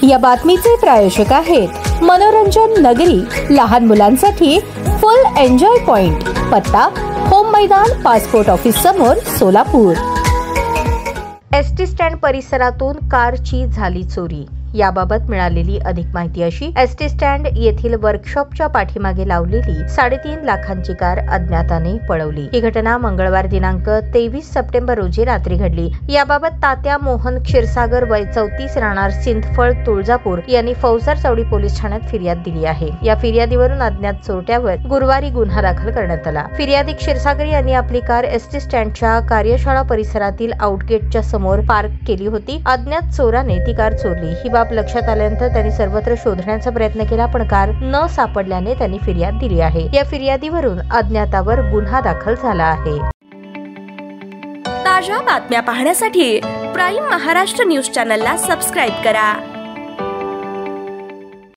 या बातमीचे प्रायोजक आहेत मनोरंजन नगरी, लहान मुलांसाठी फुल एन्जॉय पॉइंट, पत्ता होम मैदान, पासपोर्ट ऑफिस समोर, सोलापूर। एसटी स्टँड परिसरातून कारची झाली चोरी। याबाबत मिळालेली अधिक माहिती अशी, एसटी स्टँड येथील वर्कशॉपच्या पाठीमागे लावलेली 3.5 लाखांची कार अज्ञाताने पळवली। ही घटना मंगळवार दिनांक 23 सप्टेंबर रोजी रात्री घडली। याबाबत तात्या मोहन क्षीरसागर वय 34 राहणार सिंदफळ तुळजापूर यांनी फौजदार चौडी पोलीस ठाण्यात फिर्याद दिली आहे। या फिर्यादीवरून अज्ञात चोरट्यावर गुरुवारी गुन्हा दाखल करण्यात आला। फिर्यादी क्षीरसागर यांनी आपली कार एसटी स्टँडच्या कार्यशाळा परिसरातील आउटगेटच्या समोर पार्क केली होती। अज्ञात चोराने ती कार चोरली। ही बाब लक्षात आल्यानंतर त्यांनी सर्वत्र शोधण्याचा प्रयत्न केला, पण कार न सापडल्याने त्यांनी फिर्याद दिली आहे। या फिर्यादीवरून अज्ञातावर गुन्हा दाखल झाला आहे। ताज्या बातम्या पाहण्यासाठी प्राईम महाराष्ट्र न्यूज चॅनलला सबस्क्राईब करा।